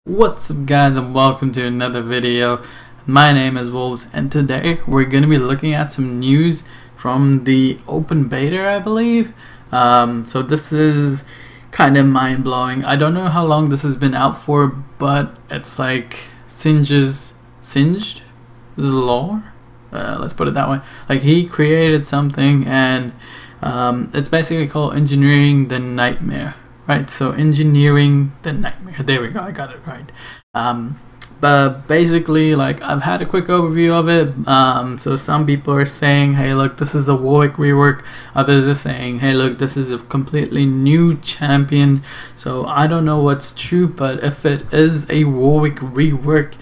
What's up guys, and welcome to another video. My name is Wolves, and today we're going to be looking at some news from the open beta, I believe. So this is kind of mind-blowing. I don't know how long this has been out for, but it's like Singed lore. Let's put it that way. Like, he created something, and it's basically called Engineering the Nightmare. Right, so Engineering the Nightmare. There we go, I got it right. But basically, like, I've had a quick overview of it. So some people are saying, hey look, this is a Warwick rework. Others are saying, hey look, this is a completely new champion. So I don't know what's true, but if it is a Warwick rework,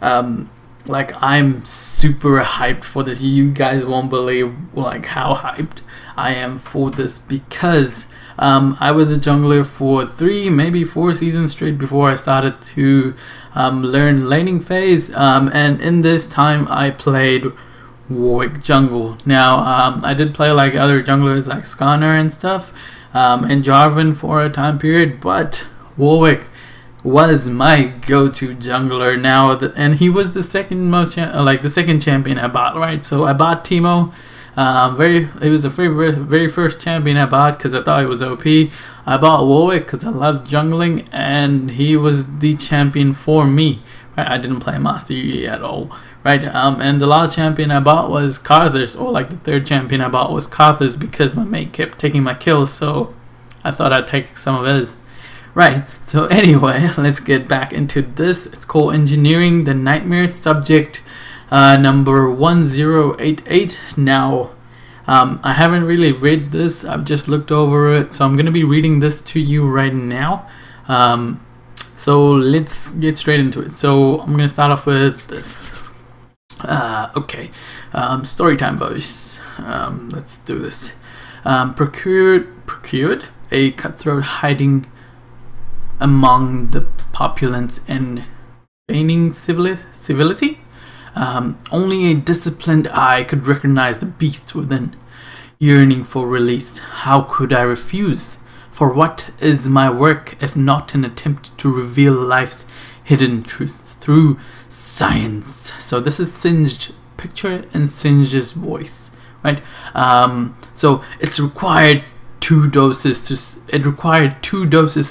like, I'm super hyped for this. You guys won't believe like how hyped I am for this, because I was a jungler for 3, maybe 4 seasons straight before I started to learn laning phase, and in this time I played Warwick jungle. Now I did play like other junglers like Skarner and stuff, and Jarvan for a time period, but Warwick was my go-to jungler now, and he was the second most the second champion I bought, right? So I bought Teemo. It was the very first champion I bought because I thought it was OP. I bought Warwick because I loved jungling, and he was the champion for me. Right? I didn't play Master Yi at all, right? And the last champion I bought was Karthus, or like the third champion I bought was Karthus, because my mate kept taking my kills, so I thought I'd take some of his. Right, so anyway, let's get back into this. It's called Engineering the Nightmare, subject number 1088. Now, I haven't really read this, I've just looked over it, so I'm going to be reading this to you right now. So let's get straight into it. So I'm going to start off with this. Okay, storytime voice. Let's do this. Procured a cutthroat hiding among the populace and feigning civility. Only a disciplined eye could recognize the beast within, yearning for release. How could I refuse? For what is my work if not an attempt to reveal life's hidden truths through science? So this is Singed. Picture in Singed's voice, right? So it required 2 doses to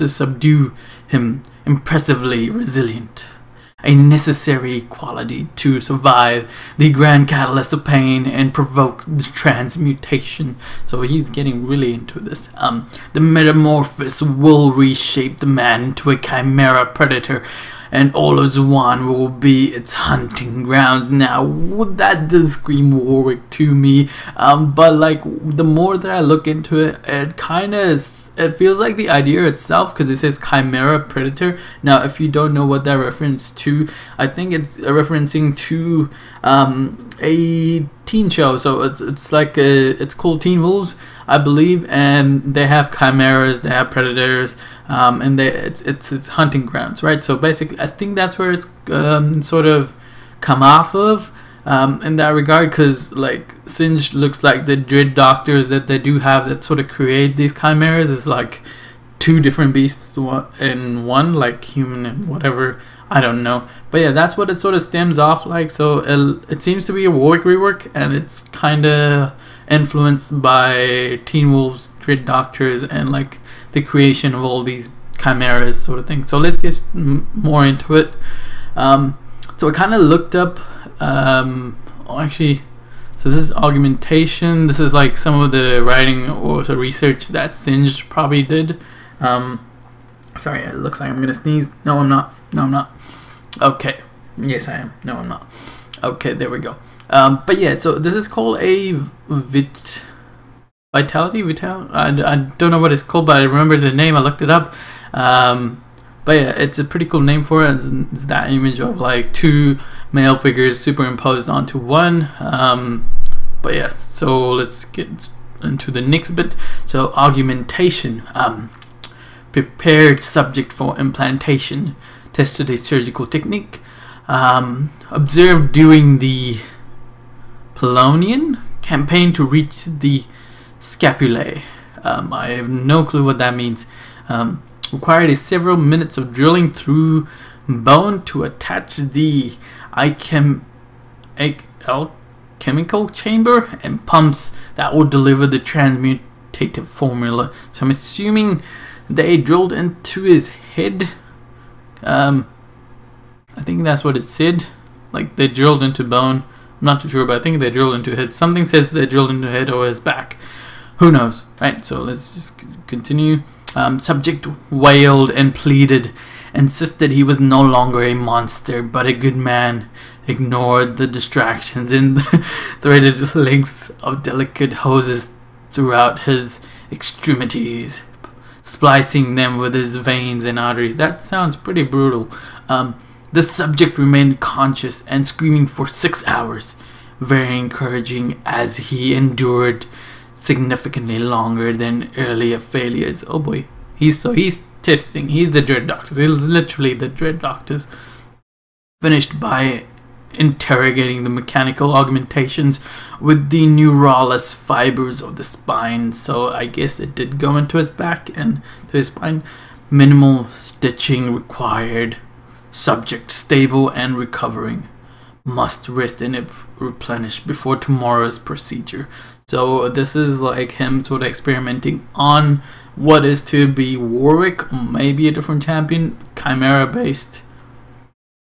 subdue him. Impressively resilient, a necessary quality to survive the grand catalyst of pain and provoke the transmutation. So he's getting really into this. The metamorphosis will reshape the man into a chimera predator, and all as one will be its hunting grounds. Now, that does scream Warwick to me, but like, the more that I look into it, it feels like the idea itself, because it says chimera predator. Now, if you don't know what that reference to, I think it's referencing to a teen show. So it's like it's called Teen Wolves, I believe, and they have chimeras, they have predators, and it's hunting grounds, right? So basically, I think that's where it's sort of come off of. In that regard, because like Singed looks like the dread doctors that they do have that sort of create these chimeras is like 2 different beasts in one, like human and whatever, I don't know, but yeah, that's what it sort of stems off like. So it seems to be a Warwick rework, and it's kind of influenced by Teen Wolf's dread doctors and like the creation of all these chimeras sort of thing. So let's get more into it. So I kind of looked up actually, so this is augmentation. This is like some of the writing or the research that Singed probably did. Sorry, it looks like I'm gonna sneeze. No, I'm not. No, I'm not. Okay, yes, I am. No, I'm not. Okay, there we go. But yeah, so this is called a vitality. I don't know what it's called, but I remember the name. I looked it up. But yeah, it's a pretty cool name for it. It's that image of like 2 male figures superimposed onto one. But yeah, so let's get into the next bit. So augmentation. Prepared subject for implantation. Tested a surgical technique. Observed during the Polonian campaign to reach the scapulae. I have no clue what that means. Required several minutes of drilling through bone to attach the alchemical chamber and pumps that will deliver the transmutative formula. So I'm assuming they drilled into his head. I think that's what it said. Like they drilled into bone. I'm not too sure, but I think they drilled into head. Something says they drilled into head or his back. Who knows, right? So let's just continue. Subject wailed and pleaded, insisted he was no longer a monster, but a good man. Ignored the distractions and the threaded links of delicate hoses throughout his extremities, splicing them with his veins and arteries. That sounds pretty brutal. The subject remained conscious and screaming for 6 hours, very encouraging as he endured significantly longer than earlier failures. Oh boy, he's testing. He's the Dread Doctors. He's literally the Dread Doctors. Finished by interrogating the mechanical augmentations with the neuralus fibers of the spine. So I guess it did go into his back and to his spine. Minimal stitching required. Subject stable and recovering. Must rest and replenish before tomorrow's procedure. So this is like him sort of experimenting on what is to be Warwick, maybe a different champion, Chimera based.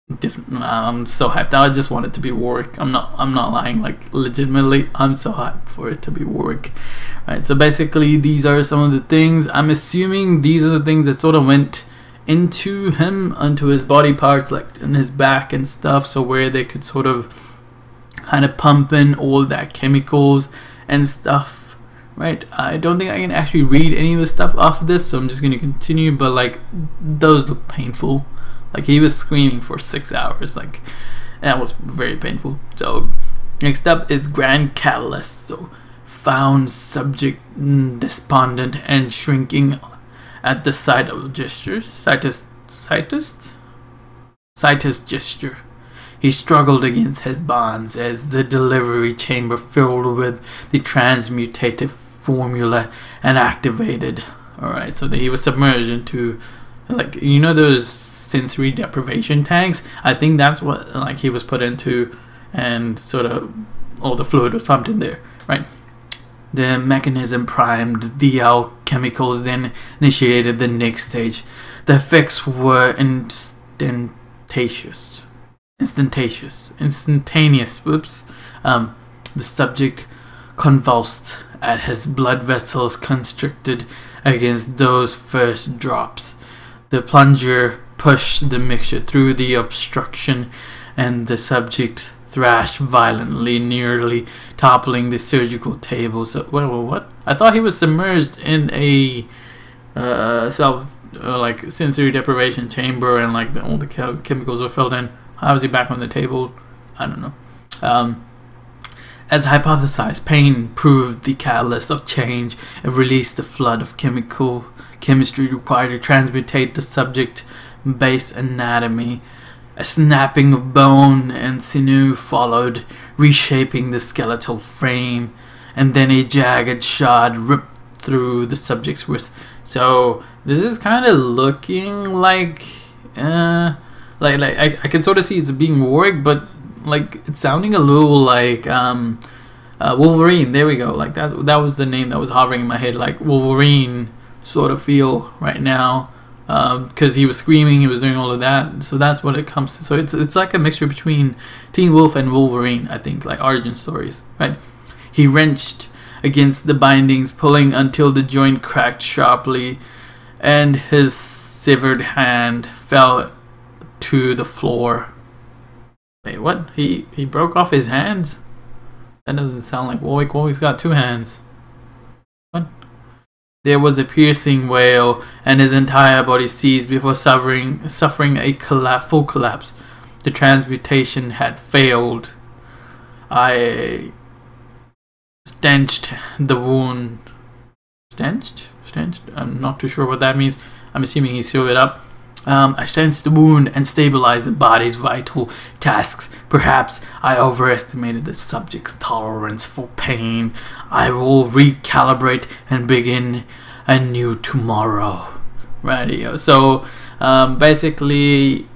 I'm so hyped. I just want it to be Warwick. I'm not lying. Like legitimately, I'm so hyped for it to be Warwick. Right. So basically, these are some of the things. I'm assuming these are the things that sort of went into him, onto his body parts, like in his back and stuff. So where they could sort of kind of pump in all that chemicals and stuff. Right. I don't think I can actually read any of the stuff off of this, so I'm just gonna continue. But like, those look painful. Like he was screaming for 6 hours. Like that was very painful. So next up is Grand Catalyst. So found subject despondent and shrinking at the sight of gestures. Sightus gesture. He struggled against his bonds as the delivery chamber filled with the transmutative formula and activated. Alright, so he was submerged into, like, you know those sensory deprivation tanks? I think that's what like he was put into, and sort of all the fluid was pumped in there, right? The mechanism primed the alchemicals, then initiated the next stage. The effects were instantaneous. Whoops. The subject convulsed as his blood vessels constricted against those first drops. The plunger pushed the mixture through the obstruction, and the subject thrashed violently, nearly toppling the surgical table. So, what? I thought he was submerged in a like sensory deprivation chamber, and like all the chemicals were filled in. How was he back on the table? I don't know. As hypothesized, pain proved the catalyst of change. It released the flood of chemistry required to transmutate the subject-based anatomy. A snapping of bone and sinew followed, reshaping the skeletal frame, and then a jagged shard ripped through the subject's wrist. So this is kind of looking like, I can sort of see it's being Warwick, but like it's sounding a little like Wolverine. There we go. Like that was the name that was hovering in my head, like Wolverine sort of feel right now. Because he was screaming, he was doing all of that, so that's what it comes to. So it's like a mixture between Teen Wolf and Wolverine, I think, like origin stories, right? He wrenched against the bindings, pulling until the joint cracked sharply, and his severed hand fell to the floor. Wait, what? He broke off his hands? That doesn't sound like Warwick. Warwick's got 2 hands. What? There was a piercing wail, and his entire body seized before suffering a full collapse. The transmutation had failed. I stenched the wound. Stenched? I'm not too sure what that means. I'm assuming he sealed it up. I stenched the wound and stabilized the body's vital tasks. Perhaps I overestimated the subject's tolerance for pain. I will recalibrate and begin anew tomorrow. Radio. So basically,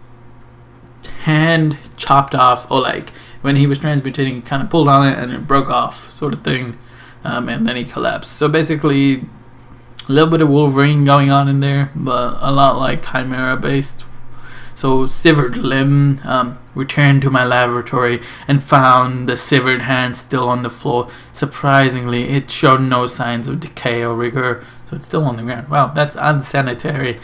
hand chopped off, or like when he was transmutating, he kind of pulled on it and it broke off, sort of thing, and then he collapsed. So basically, a little bit of Wolverine going on in there, but a lot like Chimera based. So severed limb, returned to my laboratory and found the severed hand still on the floor. Surprisingly, it showed no signs of decay or rigor, so it's still on the ground. Wow, that's unsanitary.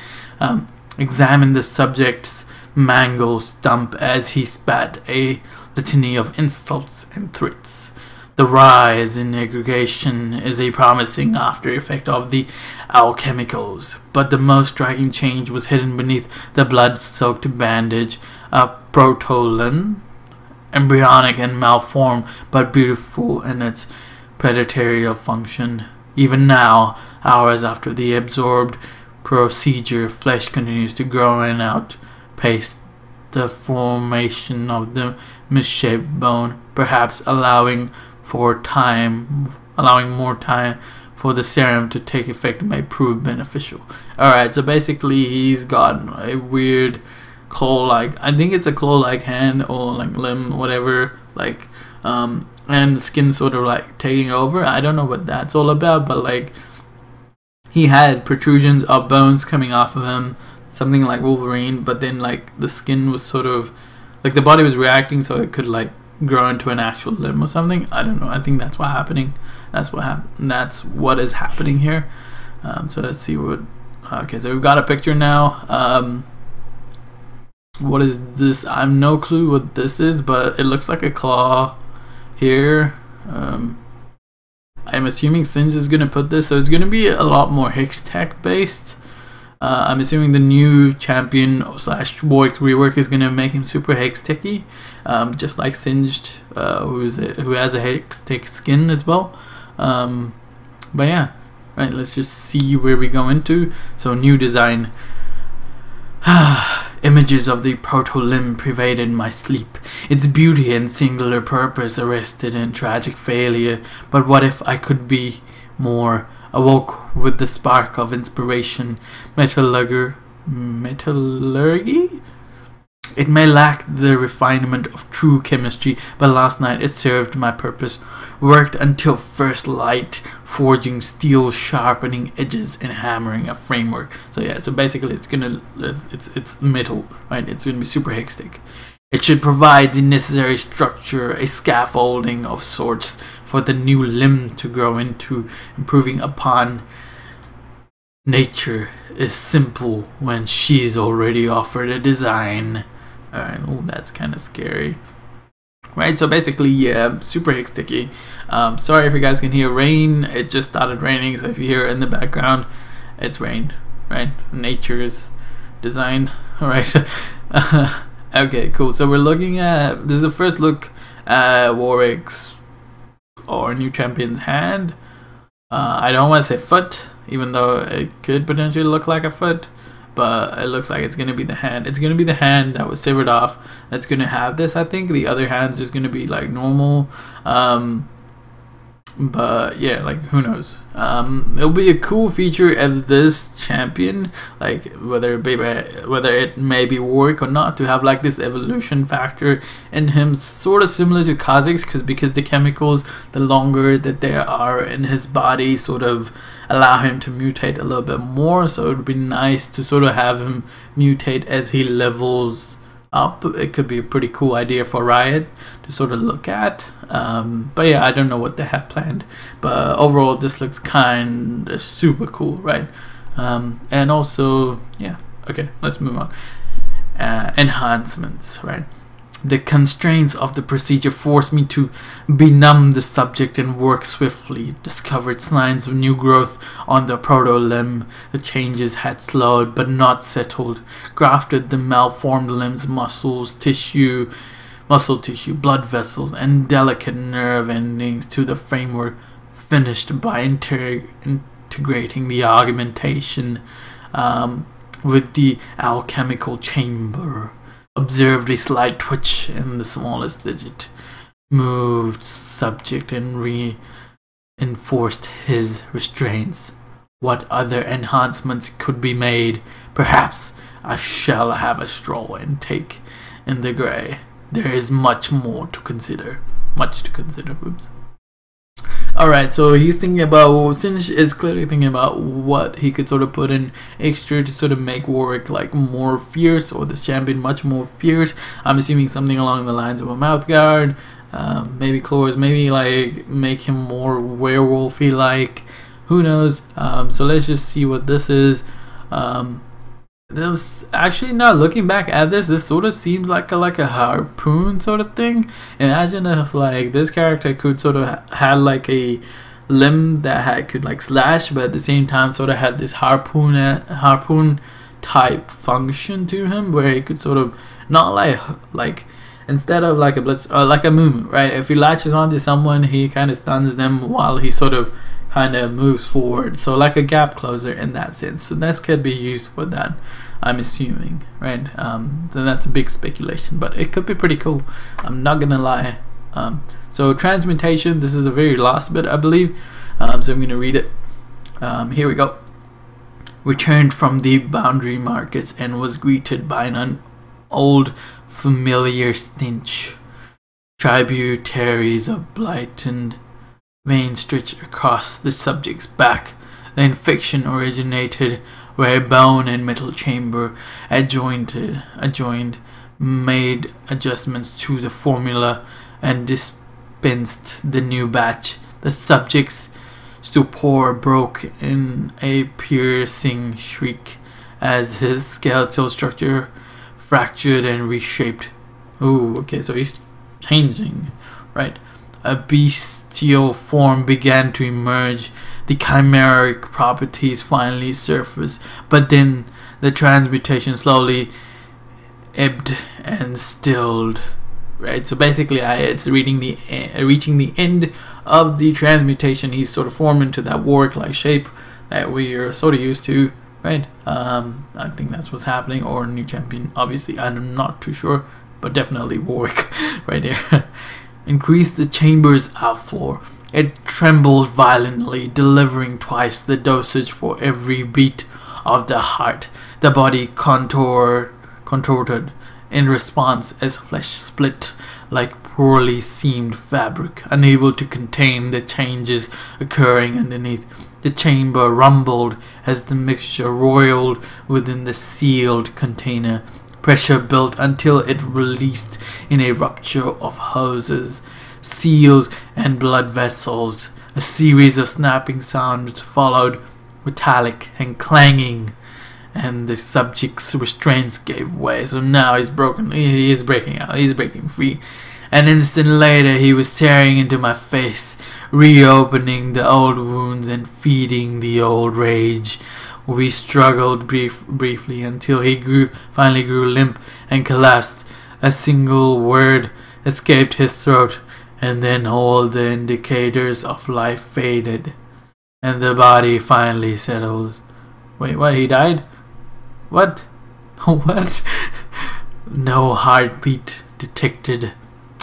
Examined the subject's mangled stump as he spat a litany of insults and threats. The rise in aggregation is a promising after effect of the alchemicals, but the most striking change was hidden beneath the blood-soaked bandage. A protolen, embryonic and malformed, but beautiful in its predatory function. Even now, hours after the absorbed procedure, flesh continues to grow and outpace the formation of the misshaped bone, perhaps allowing more time for the serum to take effect may prove beneficial. Alright, so basically he's got a weird claw-like, I think it's a claw-like hand or like limb, whatever, like, and the skin sort of like taking over. I don't know what that's all about, but like he had protrusions of bones coming off of him, something like Wolverine, but then like the skin was sort of like the body was reacting so it could like grow into an actual limb or something. I don't know. I think that's what's happening. That's what is happening here. So let's see what. Okay, so we've got a picture now. What is this? I have no clue what this is, but it looks like a claw here. I'm assuming Singe is gonna put this, so it's gonna be a lot more Hextech based. I'm assuming the new champion / Warwick Rework is gonna make him super Hextechy, just like Singed, who has a Hextech skin as well. But yeah, right. Let's just see where we go into. So new design. Images of the proto-limb pervaded my sleep, its beauty and singular purpose arrested in tragic failure. But what if I could be more? Awoke with the spark of inspiration. Metallurgy? It may lack the refinement of true chemistry, but last night it served my purpose. Worked until first light, forging steel, sharpening edges, and hammering a framework. So yeah, so basically it's metal, right? It's gonna be super hextech. It should provide the necessary structure, a scaffolding of sorts for the new limb to grow into, improving upon. Nature is simple when she's already offered a design. Alright, oh, that's kind of scary. Right, so basically, yeah, super hextechy. Sorry if you guys can hear rain. It just started raining, so if you hear it in the background, it's rain, right? Nature's design. Alright. Okay, cool. So we're looking at, this is the first look at Warwick's or new champion's hand. I don't want to say foot, even though it could potentially look like a foot, but it looks like it's going to be the hand. It's going to be the hand that was severed off that's going to have this. I think the other hand's just going to be like normal. But yeah, like who knows. It'll be a cool feature of this champion, like whether it may be Warwick or not, to have like this evolution factor in him, sort of similar to Kha'Zix, because the chemicals, the longer that they are in his body, sort of allow him to mutate a little bit more. So it would be nice to sort of have him mutate as he levels up. It could be a pretty cool idea for Riot to sort of look at. But yeah, I don't know what they have planned, but overall this looks kind of super cool, right? And also, yeah, okay, let's move on. Enhancements, right? The constraints of the procedure forced me to benumb the subject and work swiftly. Discovered signs of new growth on the proto-limb. The changes had slowed but not settled. Grafted the malformed limb's muscle tissue, blood vessels, and delicate nerve endings to the framework. Finished by integrating the augmentation with the alchemical chamber. Observed a slight twitch in the smallest digit. Moved subject and reinforced his restraints. What other enhancements could be made? Perhaps I shall have a stroll and take in the grey. There is much more to consider. Much to consider. Oops. Alright, so he's thinking about, Singe is clearly thinking about what he could sort of put in extra to sort of make Warwick like more fierce, or the champion much more fierce. I'm assuming something along the lines of a mouth guard, maybe claws, maybe like make him more werewolfy like, who knows. So let's just see what this is. This actually, now looking back at this sort of seems like a harpoon sort of thing. Imagine if like this character could sort of had like a limb that could like slash, but at the same time sort of had this harpoon type function to him, where he could sort of not like instead of like a blitz or like a moo, right? If he latches onto someone, he kind of stuns them while he sort of kind of moves forward, so like a gap closer in that sense. So this could be used for that, I'm assuming, right? So that's a big speculation, but it could be pretty cool, I'm not gonna lie. So transmutation, this is the very last bit, I believe. So I'm gonna read it. Here we go. Returned from the boundary markets and was greeted by an old familiar stench. Tributaries of blight and veins stretched across the subject's back. The infection originated where a bone and metal chamber adjoined, made adjustments to the formula, and dispensed the new batch. The subject's stupor broke in a piercing shriek as his skeletal structure fractured and reshaped. Ooh, okay, so he's changing, right? A bestial form began to emerge. The chimeric properties finally surfaced, but then the transmutation slowly ebbed and stilled. Right, so basically, it's reaching the end of the transmutation. He's sort of formed into that Warwick-like shape that we are sort of used to, right? I think that's what's happening, or a new champion. Obviously, I'm not too sure, but definitely Warwick right there. Increased the chamber's outflow. It trembled violently, delivering twice the dosage for every beat of the heart. The body contorted in response as flesh split like poorly seamed fabric, unable to contain the changes occurring underneath. The chamber rumbled as the mixture roiled within the sealed container. Pressure built until it released in a rupture of hoses, seals, and blood vessels. A series of snapping sounds followed, metallic and clanging, and the subject's restraints gave way. So now he's broken. He is breaking out. He's breaking free. An instant later, he was staring into my face, reopening the old wounds and feeding the old rage. We struggled briefly until he finally grew limp and collapsed. A single word escaped his throat, and then all the indicators of life faded, and the body finally settled. Wait, what? He died? What? What? No heartbeat detected.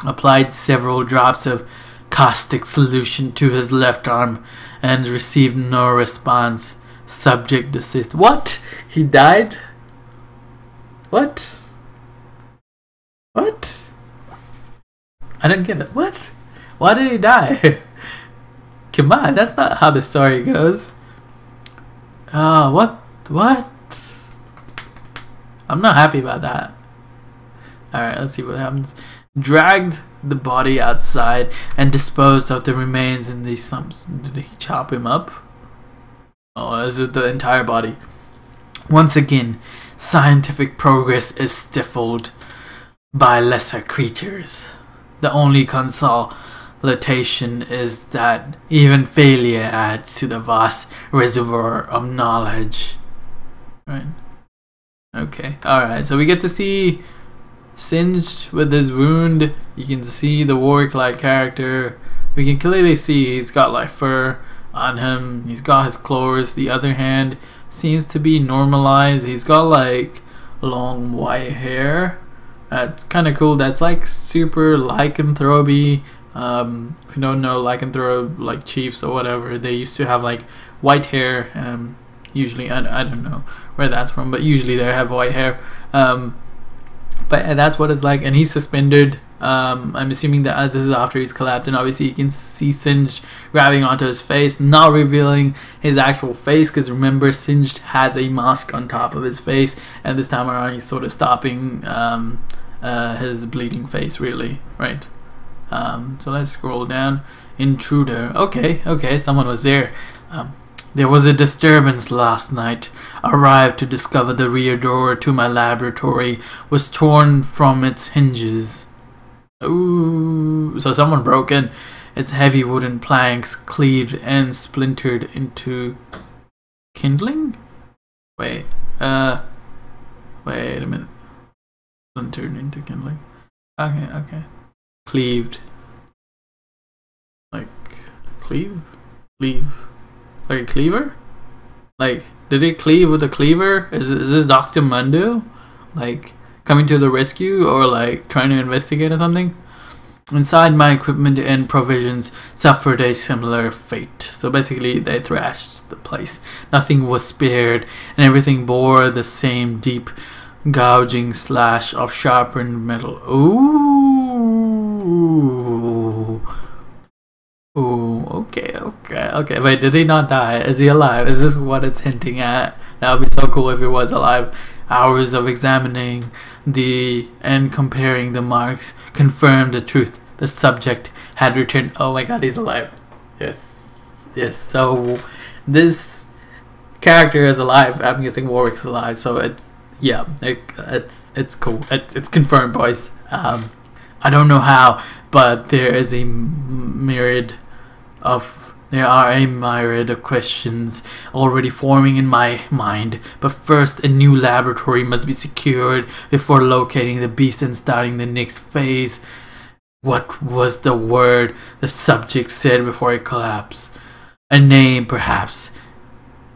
Applied several drops of caustic solution to his left arm and received no response. Subject deceased. What? He died? What? What? I don't get it. What? Why did he die? Come on, that's not how the story goes. What? What? I'm not happy about that. Alright, let's see what happens. Dragged the body outside and disposed of the remains in these stumps. Did he chop him up? Oh, is it the entire body? Once again, scientific progress is stifled by lesser creatures. The only consolation is that even failure adds to the vast reservoir of knowledge. Right. Okay. Alright, so we get to see Singed with his wound. You can see the Warwick-like character. We can clearly see he's got like fur on him. He's got his claws. The other hand seems to be normalized. He's got like long white hair. That's kind of cool. That's like super lycanthropy. If you don't know lycanthrope, like chiefs or whatever, they used to have like white hair. Usually, I don't know where that's from, but usually they have white hair. But that's what it's like, and he's suspended. I'm assuming that this is after he's collapsed, and obviously you can see Singed grabbing onto his face, not revealing his actual face, because remember, Singed has a mask on top of his face, and this time around he's sort of stopping his bleeding face, really, right? So let's scroll down. Intruder. Okay, someone was there. There was a disturbance last night. Arrived to discover the rear door to my laboratory was torn from its hinges. Ooh, so someone broke in. Its heavy wooden planks cleaved and splintered into kindling? Wait a minute. Splintered into kindling. Okay. Cleaved. Like, cleave? Like a cleaver? Like, did it cleave with a cleaver? Is this Dr. Mundo? Like, coming to the rescue, or like trying to investigate or something? Inside, my equipment and provisions suffered a similar fate. So basically they thrashed the place. Nothing was spared, and everything bore the same deep gouging slash of sharpened metal. Ooh, okay. Wait, did he not die? Is he alive? Is this what it's hinting at? That would be so cool if he was alive. Hours of examining and comparing the marks confirmed the truth. The subject had returned. Oh my god, he's alive. Yes. So this character is alive. I'm guessing Warwick's alive. So it's cool. It's confirmed, boys. I don't know how, but there are a myriad of questions already forming in my mind. But first, a new laboratory must be secured before locating the beast and starting the next phase. What was the word the subject said before it collapsed? A name, perhaps.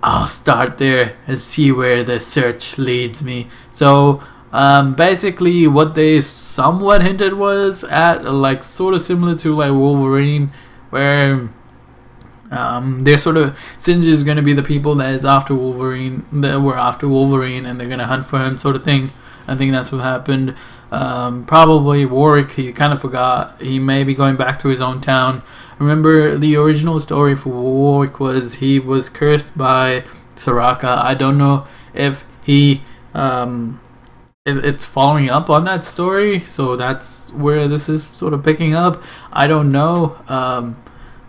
I'll start there and see where the search leads me. So basically what they somewhat hinted was at, like, sort of similar to like Wolverine, where they're sort of, Singed is going to be the people that is after Wolverine, that were after Wolverine, and they're going to hunt for him, sort of thing. I think that's what happened. Probably Warwick, he kind of forgot. He may be going back to his own town. Remember, the original story for Warwick was he was cursed by Soraka. I don't know if he it's following up on that story, so that's where this is sort of picking up. I don't know.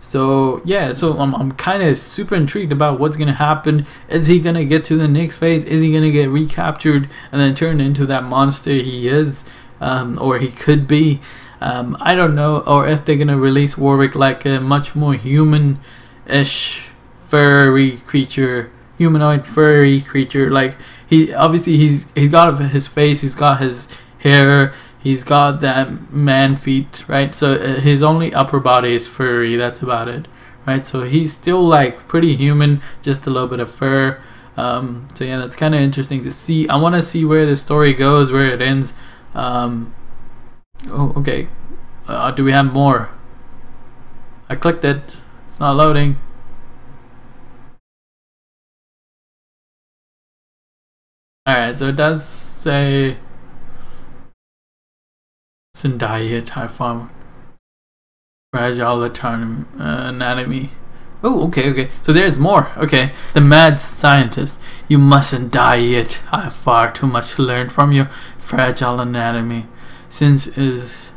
So yeah, so I'm kind of super intrigued about what's gonna happen. Is he gonna get to the next phase? Is he gonna get recaptured and then turned into that monster he is, or he could be? I don't know. Or if they're gonna release Warwick like a much more human-ish furry creature, humanoid furry creature. Like, he obviously he's got his face, he's got his hair, he's got that man feet, right? So his only upper body is furry. That's about it, right? So he's still like pretty human, just a little bit of fur. So yeah, that's kind of interesting to see. I want to see where the story goes, where it ends. Oh, okay. Do we have more? I clicked it. It's not loading. Alright, so it does say Diet, high farm, fragile anatomy. Oh, okay. So there's more. Okay, the mad scientist. You mustn't die yet. I have far too much to learn from your fragile anatomy. Since is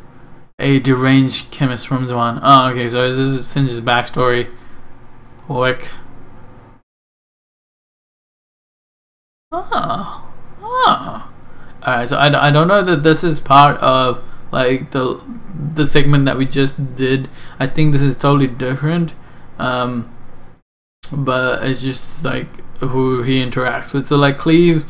a deranged chemist from Zwan. Oh, okay. So this is Singe's backstory. Warwick. Oh. Alright, so I don't know that this is part of like the segment that we just did. I think this is totally different, but it's just like who he interacts with. So like Cleve,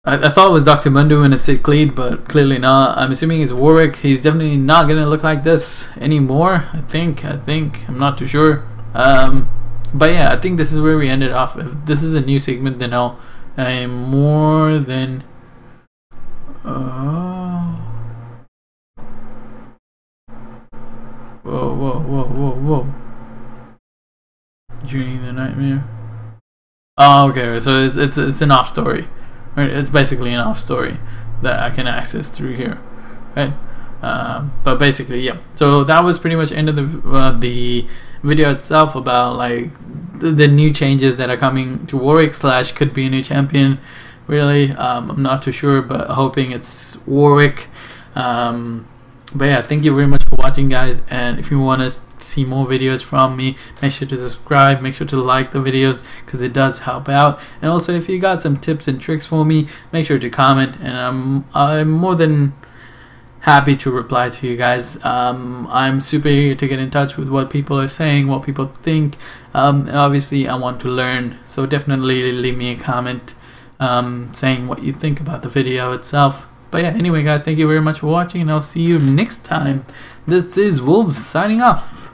I thought it was Dr. Mundo and it said Cleve, but clearly not. I'm assuming it's Warwick. He's definitely not gonna look like this anymore. I think I'm not too sure, but yeah, I think this is where we ended off. If this is a new segment, then I'm more than Whoa. Journey the Nightmare. Oh, okay. So it's an off story, right? It's basically an off story that I can access through here, right? But basically, yeah. So that was pretty much the end of the video itself about like the new changes that are coming to Warwick / could be a new champion. Really, I'm not too sure, but hoping it's Warwick. But yeah, thank you very much for watching, guys. And if you want to see more videos from me, make sure to subscribe, make sure to like the videos, because it does help out. And also, if you got some tips and tricks for me, make sure to comment, and I'm more than happy to reply to you guys. I'm super eager to get in touch with what people are saying, what people think. Obviously I want to learn, so definitely leave me a comment saying what you think about the video itself. But yeah, anyway guys, thank you very much for watching, and I'll see you next time. This is Wolves signing off.